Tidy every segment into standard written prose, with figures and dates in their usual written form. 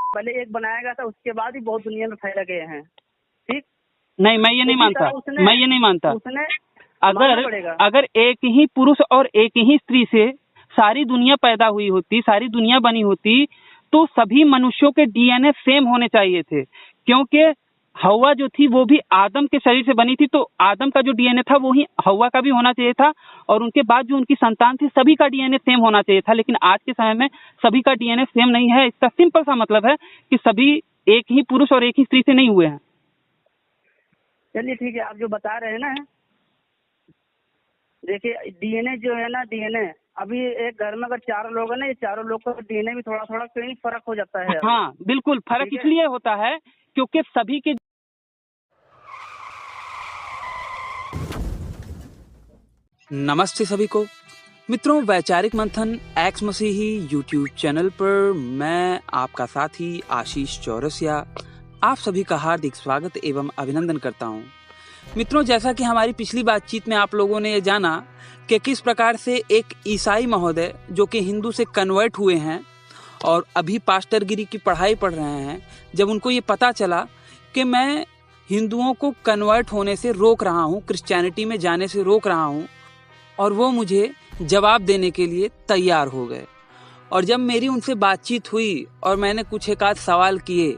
पहले एक बनाया गया था, उसके बाद ही बहुत दुनिया में फैला गए हैं। ठीक नहीं, मैं ये नहीं मानता, मैं ये नहीं मानता। उसने अगर एक ही पुरुष और एक ही स्त्री से सारी दुनिया पैदा हुई होती, सारी दुनिया बनी होती, तो सभी मनुष्यों के डीएनए सेम होने चाहिए थे, क्योंकि हवा जो थी वो भी आदम के शरीर से बनी थी, तो आदम का जो डीएनए था वो ही हवा का भी होना चाहिए था, और उनके बाद जो उनकी संतान थी सभी का डीएनए सेम होना चाहिए था। लेकिन आज के समय में सभी का डीएनए सेम नहीं है। इसका सिंपल सा मतलब है कि सभी एक ही पुरुष और एक ही स्त्री से नहीं हुए हैं। चलिए ठीक है, आप जो बता रहे हैं ना, देखिए डीएनए जो है ना, डीएनए अभी एक घर में अगर 4 लोग हैं ना, ये चारों लोग का डीएनए भी थोड़ा थोड़ा कहीं फर्क हो जाता है। हाँ बिल्कुल, फर्क इसलिए होता है क्योंकि सभी के। नमस्ते सभी को मित्रों, वैचारिक मंथन एक्स मसीही यूट्यूब चैनल पर मैं आपका साथी आशीष चौरसिया आप सभी का हार्दिक स्वागत एवं अभिनंदन करता हूं। मित्रों, जैसा कि हमारी पिछली बातचीत में आप लोगों ने ये जाना कि किस प्रकार से एक ईसाई महोदय जो कि हिंदू से कन्वर्ट हुए हैं और अभी पास्टरगिरी की पढ़ाई पढ़ रहे हैं, जब उनको ये पता चला कि मैं हिंदुओं को कन्वर्ट होने से रोक रहा हूँ, क्रिश्चियनिटी में जाने से रोक रहा हूँ, और वो मुझे जवाब देने के लिए तैयार हो गए। और जब मेरी उनसे बातचीत हुई और मैंने कुछ एक आध सवाल किए,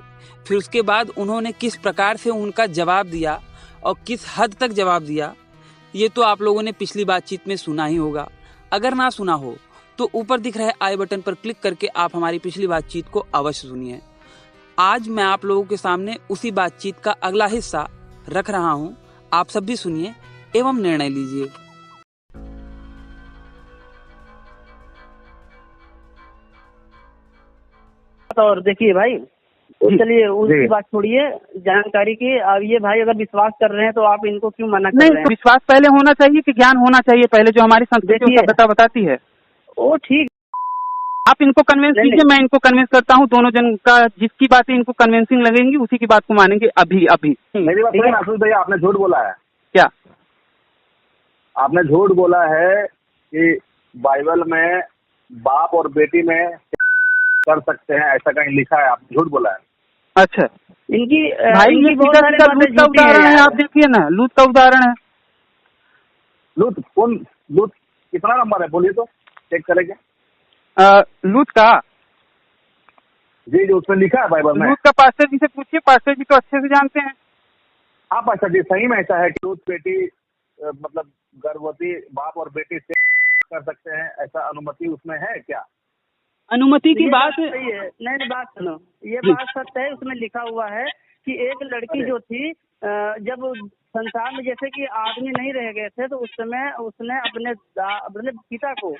फिर उसके बाद उन्होंने किस प्रकार से उनका जवाब दिया और किस हद तक जवाब दिया, ये तो आप लोगों ने पिछली बातचीत में सुना ही होगा। अगर ना सुना हो तो ऊपर दिख रहे आई बटन पर क्लिक करके आप हमारी पिछली बातचीत को अवश्य सुनिए। आज मैं आप लोगों के सामने उसी बातचीत का अगला हिस्सा रख रहा हूँ। आप सब भी सुनिए एवं निर्णय लीजिए। और देखिए भाई, चलिए उसकी बात छोड़िए, जानकारी की। अब ये भाई अगर विश्वास कर रहे हैं तो आप इनको क्यों मना कर रहे हैं? विश्वास पहले होना चाहिए कि ज्ञान होना चाहिए पहले, जो हमारी संस्कृति सभ्यता बताती है। ओ ठीक, आप इनको कन्विंस कीजिए, मैं इनको कन्विंस करता हूँ। दोनों जन का जिसकी बातें इनको कन्विंसिंग लगेंगी उसी की बात को मानेंगे अभी अभी। मेरी बात सुनिए आशीष भैया, आपने झूठ बोला है। क्या आपने झूठ बोला है कि बाइबल में बाप और बेटी में कर सकते हैं, ऐसा कहीं लिखा है? आपने झूठ बोला है। अच्छा, इनकी भाई ये लूत का उदाहरण है, आप देखिए ना, लूत का उदाहरण है। लूत कौन? लूत कितना नंबर है बोलिए तो चेक करेंगे। लूत का जी उसमें लिखा है बाइबल में। लूत का पास्टर जी से पूछिए, पास्टर जी तो अच्छे से जानते हैं। हाँ पास्टर जी, सही में ऐसा है कि लूत बेटी मतलब गर्भवती बाप और बेटी से कर सकते हैं, ऐसा अनुमति उसमें है क्या? अनुमति की बात सही है। नहीं, बात सुनो, ये बात सच है। उसमें लिखा हुआ है कि एक लड़की जो थी, जब संसार में जैसे कि आदमी नहीं रह गए थे, तो उस समय उसने अपने पिता को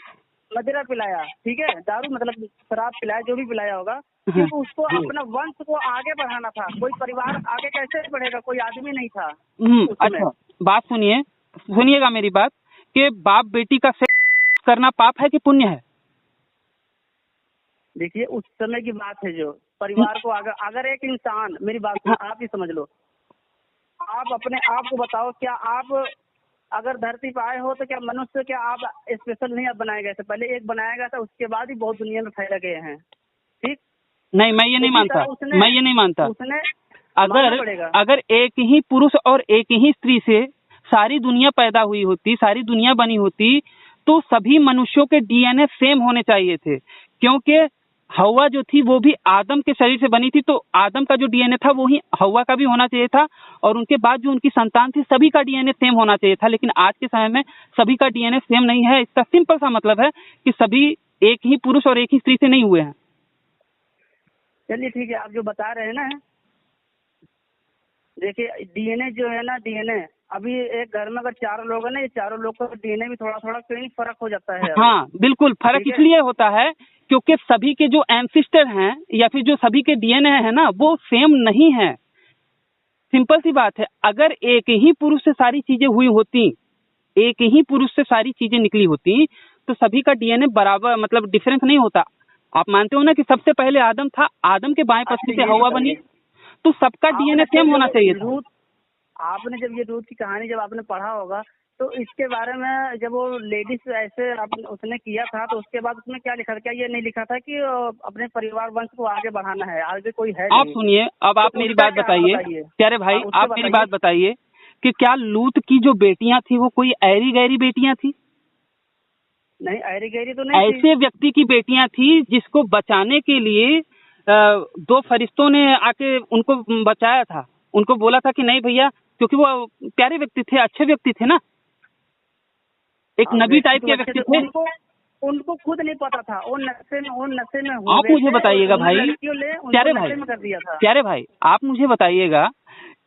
मदिरा पिलाया, ठीक है, दारू मतलब शराब पिलाया, जो भी पिलाया होगा, क्योंकि उसको अपना वंश को आगे बढ़ाना था। कोई परिवार आगे कैसे बढ़ेगा, कोई आदमी नहीं था। अच्छा, बात सुनिएगा मेरी बात, कि बाप बेटी का सेक्स करना पाप है कि पुण्य है? देखिए उस समय की बात है, जो परिवार को अगर एक इंसान, मेरी बात आप ही समझ लो, आप अपने आप को बताओ, क्या आप अगर धरती पर आए हो तो क्या मनुष्य, क्या आप स्पेशल नहीं आप बनाए गए थे? पहले एक बनाया गया था, उसके बाद ही बहुत दुनिया में फैला गए हैं। ठीक नहीं, मैं ये नहीं मानता, मैं ये नहीं मानता। उसने अगर एक ही पुरुष और एक ही स्त्री से सारी दुनिया पैदा हुई होती, सारी दुनिया बनी होती, तो सभी मनुष्यों के डीएनए सेम होने चाहिए थे, क्योंकि हवा जो थी वो भी आदम के शरीर से बनी थी, तो आदम का जो डीएनए था वो ही हवा का भी होना चाहिए था, और उनके बाद जो उनकी संतान थी सभी का डीएनए सेम होना चाहिए था। लेकिन आज के समय में सभी का डीएनए सेम नहीं है। इसका सिंपल सा मतलब है कि सभी एक ही पुरुष और एक ही स्त्री से नहीं हुए हैं। चलिए ठीक है, आप जो बता रहे हैं ना, देखिए डीएनए जो है ना, डीएनए अभी एक घर में अगर 4 लोग हैं ना, ये चारों लोग का डीएनए भी थोड़ा थोड़ा कहीं फर्क हो जाता है। हाँ बिल्कुल, फर्क इसलिए होता है क्योंकि सभी के जो एंसिस्टर हैं या फिर जो सभी के डीएनए है ना, वो सेम नहीं है। सिंपल सी बात है, अगर एक ही पुरुष से सारी चीजें हुई होती, एक ही पुरुष से सारी चीजें निकली होती, तो सभी का डीएनए बराबर मतलब डिफरेंस नहीं होता। आप मानते हो ना कि सबसे पहले आदम था, आदम के बाएं पत्नी से हवा बनी, तो सबका डीएनए सेम होना चाहिए था। आपने जब ये दूध की कहानी जब आपने पढ़ा होगा, तो इसके बारे में जब वो लेडीज ऐसे उसने किया था तो उसके बाद उसमें क्या लिखा था? क्या ये नहीं लिखा था कि अपने परिवार वंश को आगे बढ़ाना है? आगे कोई है आप नहीं। सुनिए, अब आप तो मेरी उसका बात क्या बताइए बताइए? प्यारे भाई, हाँ, उससे आप मेरी बताइए। बात बताइए कि क्या लूत की जो बेटियां थी वो कोई ऐरी गैरी बेटियां थी? नहीं, ऐरी गैरी तो नहीं थी। ऐसे व्यक्ति की बेटियां थी जिसको बचाने के लिए दो फरिश्तों ने आके उनको बचाया था। उनको बोला था कि नहीं भैया, क्योंकि वो प्यारे व्यक्ति थे, अच्छे व्यक्ति थे ना, एक हाँ, नबी व्यक्ति टाइप तो के अच्छे व्यक्ति थे। थे। उनको खुद नहीं पता था, वो नशे में हो आप गए मुझे थे और बताइएगा उन्होंने भाई, लड़कियों ले उनको प्यारे भाई, नशे में कर दिया था। प्यारे भाई, आप मुझे बताइएगा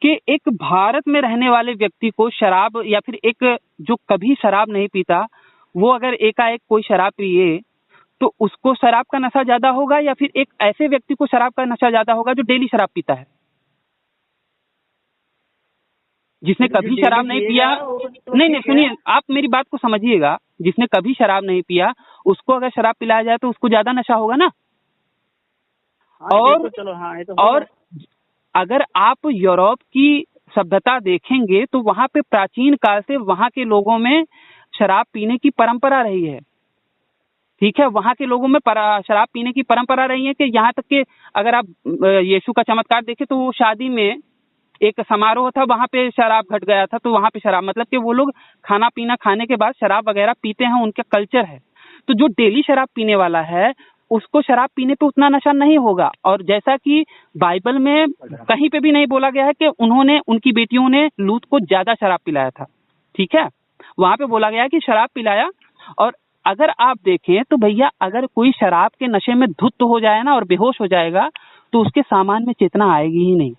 कि एक भारत में रहने वाले व्यक्ति को शराब, या फिर एक जो कभी शराब नहीं पीता, वो अगर एकाएक कोई शराब पिए तो उसको शराब का नशा ज्यादा होगा, या फिर एक ऐसे व्यक्ति को शराब का नशा ज्यादा होगा जो डेली शराब पीता है? जिसने देखो, जो कभी डेली शराब नहीं पिया, पिएगा वो तो नहीं नहीं, ठीक है। सुनिए, आप मेरी बात को समझिएगा, जिसने कभी शराब नहीं पिया उसको अगर शराब पिलाया जाए तो उसको ज्यादा नशा होगा ना। हाँ, ये तो और चलो, हाँ, ये तो होगा। और अगर आप यूरोप की सभ्यता देखेंगे तो वहां पे प्राचीन काल से वहां के लोगों में शराब पीने की परंपरा रही है। ठीक है, वहां के लोगों में शराब पीने की परंपरा रही है कि यहाँ तक कि अगर आप यीशु का चमत्कार देखें तो वो शादी में एक समारोह था, वहां पे शराब घट गया था, तो वहां पे शराब, मतलब कि वो लोग खाना पीना खाने के बाद शराब वगैरह पीते हैं, उनका कल्चर है। तो जो डेली शराब पीने वाला है उसको शराब पीने पे उतना नशा नहीं होगा। और जैसा कि बाइबल में कहीं पे भी नहीं बोला गया है कि उन्होंने, उनकी बेटियों ने लूत को ज्यादा शराब पिलाया था। ठीक है, वहां पे बोला गया है कि शराब पिलाया। और अगर आप देखें तो भैया, अगर कोई शराब के नशे में धुत हो जाए ना और बेहोश हो जाएगा तो उसके सामान में चेतना आएगी ही नहीं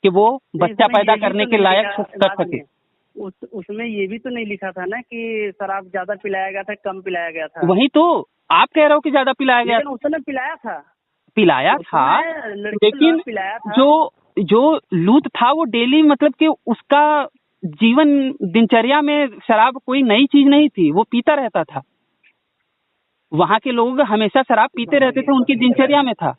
कि वो बच्चा इसमें पैदा ये भी करने तो के नहीं लायक लिखा कर बाद सके। में। उसमें ये भी तो नहीं लिखा था ना कि शराब ज्यादा पिलाया गया था, कम पिलाया गया था। वही तो आप कह रहे हो कि ज्यादा पिलाया गया, लेकिन उसने पिलाया था। पिलाया था, उसने लड़की को लेकिन पिलाया था। जो जो लूत था वो डेली, मतलब कि उसका जीवन दिनचर्या में शराब कोई नई चीज नहीं थी, वो पीता रहता था। वहां के लोग हमेशा शराब पीते रहते थे, उनकी दिनचर्या में था,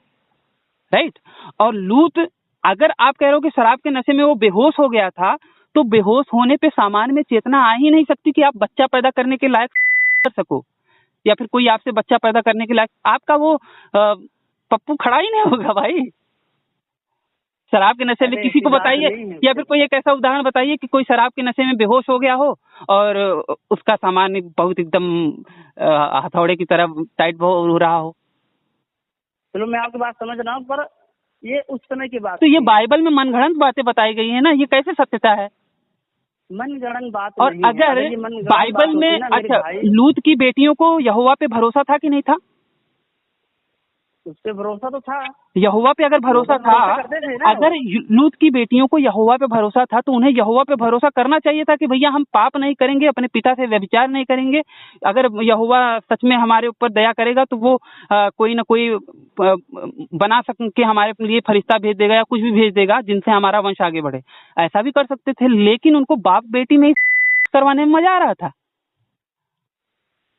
राइट। और लूत, अगर आप कह रहे हो कि शराब के नशे में वो बेहोश हो गया था, तो बेहोश होने पे सामान्य में चेतना आ ही नहीं सकती कि आप बच्चा पैदा करने के लायक कर सको, या फिर कोई आपसे बच्चा पैदा करने के लायक, आपका वो पप्पू खड़ा ही नहीं होगा भाई शराब के नशे में। अरे किसी ऐसी को बात बताइए, नहीं है। या फिर कोई एक ऐसा उदाहरण बताइए कि कोई शराब के नशे में बेहोश हो गया हो और उसका सामान बहुत एकदम हथौड़े की तरह टाइट हो रहा हो। चलो, मैं आपकी बात समझ रहा हूँ, पर ये उस समय की बात तो ये थी। बाइबल में मनगढ़ंत बातें बताई गई है ना, ये कैसे सत्यता है? मनगढ़ंत बात और नहीं है। अगर अगर ये मनगढ़ंत बाइबल बात में, होती ना मेरे अच्छा, भाई, लूत की बेटियों को यहोवा पे भरोसा था कि नहीं था? उस पे भरोसा तो था। यहोवा पे अगर वो भरोसा तो था, भरोसा करते थे ना। अगर लूत की बेटियों को यहोवा पे भरोसा था तो उन्हें यहोवा पे भरोसा करना चाहिए था कि भैया हम पाप नहीं करेंगे, अपने पिता से व्यभिचार नहीं करेंगे। अगर यहोवा सच में हमारे ऊपर दया करेगा तो वो कोई ना कोई बना सके, हमारे लिए फरिश्ता भेज देगा या कुछ भी भेज देगा जिनसे हमारा वंश आगे बढ़े। ऐसा भी कर सकते थे, लेकिन उनको बाप बेटी में ही करवाने में मजा आ रहा था।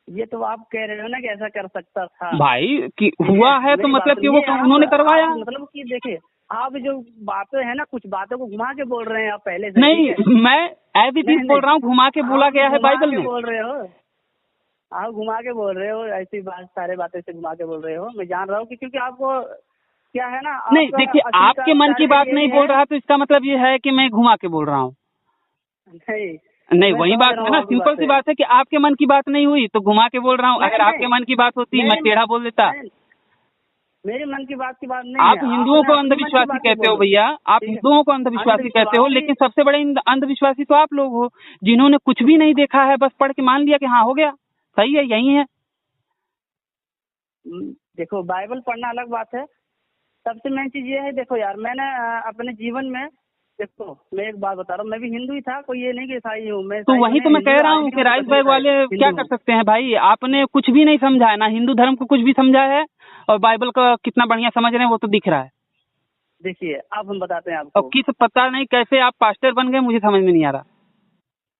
ये तो आप कह रहे हो ना कि ऐसा कर सकता था। भाई कि ठीक हुआ है तो मेरी बात मतलब कि वो सुनिए। उन्होंने करवाया। आप मतलब कि देखिए, आप जो बातें है ना, कुछ बातों को घुमा के बोल रहे हैं आप पहले से। नहीं, ठीक है, मैं एज इट इज बोल रहा हूँ, घुमा के बोला आप गया है घुमा बाइबल के में। बोल रहे हो। आप घुमा के बोल रहे हो, ऐसी बात सारे बातें से घुमा के बोल रहे हो। मैं जान रहा हूँ कि क्योंकि आपको क्या है ना, नहीं आपका देखिए, असली आपके मन की टारगेट बात यही नहीं है। बोल रहा तो इसका मतलब ये है कि मैं घुमा के बोल रहा हूँ। नहीं, नहीं, मैं वही समझ बात रहा है हूँ ना, आपकी सिंपल सी बातें। बात है कि आपके मन की बात नहीं हुई तो घुमा के बोल रहा हूँ। अगर नहीं आपके मन की बात होती मैं टेढ़ा बोल देता। मेरे मन की बात नहीं आप है। हिंदुओं आपने को अपनी मन की अंधविश्वासी बातें कहते हो बोलो। भैया, आप ठीक है, हिंदुओं को अंधविश्वासी कहते हो, अंधविश्वासी। लेकिन सबसे बड़े अंधविश्वासी तो आप लोग हो, जिन्होंने कुछ भी नहीं देखा है, बस पढ़ के मान लिया कि हाँ हो गया, सही है, यही है। देखो, बाइबल पढ़ना अलग बात है। सबसे मेन चीज ये है, देखो यार, मैंने अपने जीवन में, देखो मैं एक बात बता रहा हूँ, मैं भी हिंदू ही था, कोई ये नहीं कि ईसाई हूँ। मैं तो ईसाई वही तो हूँ, मैं हिंदू कह रहा आज हूँ भी कि हूँ, राइस बैग 25 वाले क्या हिंदू कर हूँ। सकते हैं भाई, आपने कुछ भी नहीं समझा है ना, हिंदू धर्म को कुछ भी समझा है, और बाइबल का कितना बढ़िया समझ रहे हैं वो तो दिख रहा है। देखिए, अब हम बताते हैं और आपको। किस पता नहीं कैसे आप पास्टर बन गए, मुझे समझ में नहीं आ रहा।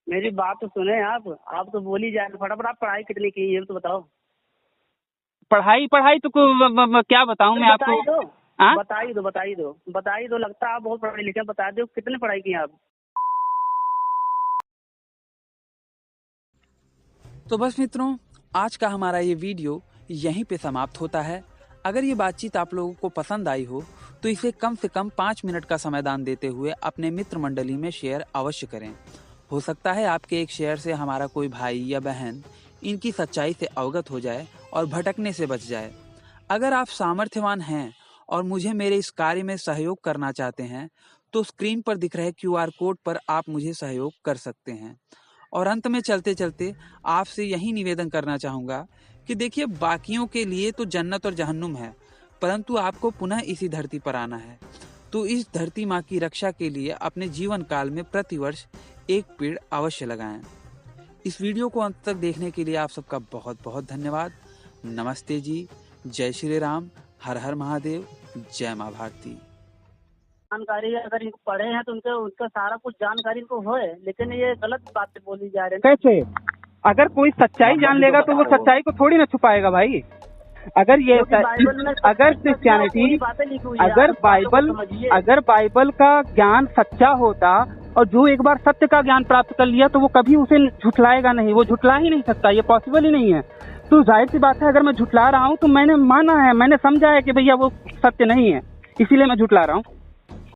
मेरी बात तो सुने आप तो बोल ही जाए फटाफट। आप पढ़ाई कितनी की ये तो बताओ। पढ़ाई पढ़ाई तो क्या बताऊं मैं बता ही आपको। दो, हाँ, बता ही दो। लगता है आप बहुत पढ़े लिखे हैं। बता दो कितने पढ़ाई की हैं आप। तो बस मित्रों, आज का हमारा ये वीडियो यहीं पे समाप्त होता है। अगर ये बातचीत आप लोगों को पसंद आई हो तो इसे कम से कम 5 मिनट का समाधान देते हुए अपने मित्र मंडली में शेयर अवश्य करें। हो सकता है आपके एक शेयर से हमारा कोई भाई या बहन इनकी सच्चाई से अवगत हो जाए और भटकने से बच जाए। अगर आप सामर्थ्यवान हैं और मुझे मेरे इस कार्य में सहयोग करना चाहते हैं तो स्क्रीन पर दिख रहे QR कोड पर आप मुझे सहयोग कर सकते हैं। और अंत में चलते चलते आपसे यही निवेदन करना चाहूँगा कि देखिए, बाकियों के लिए तो जन्नत और जहन्नुम है, परंतु आपको पुनः इसी धरती पर आना है। तो इस धरती माँ की रक्षा के लिए अपने जीवन काल में प्रतिवर्ष एक पेड़ अवश्य लगाएं। इस वीडियो को अंत तक देखने के लिए आप सबका बहुत बहुत धन्यवाद। नमस्ते जी, जय श्री राम, हर हर महादेव, जय माँ भारती। जानकारी अगर इनको पढ़े हैं तो उनका सारा कुछ जानकारी इनको होए, लेकिन ये गलत बातें बोली जा रही है। कैसे? अगर कोई सच्चाई जान लेगा तो वो सच्चाई को थोड़ी ना छुपाएगा भाई। अगर ये अगर क्रिश्चियनिटी अगर बाइबल का ज्ञान सच्चा होता और जो एक बार सत्य का ज्ञान प्राप्त कर लिया तो वो कभी उसे झुठलाएगा नहीं, वो झुठला ही नहीं सकता, ये पॉसिबल ही नहीं है। तो जाहिर सी बात है, अगर मैं झुठला रहा हूँ तो मैंने माना है, मैंने समझा है कि भैया वो सत्य नहीं है, इसीलिए मैं झुठला रहा हूँ।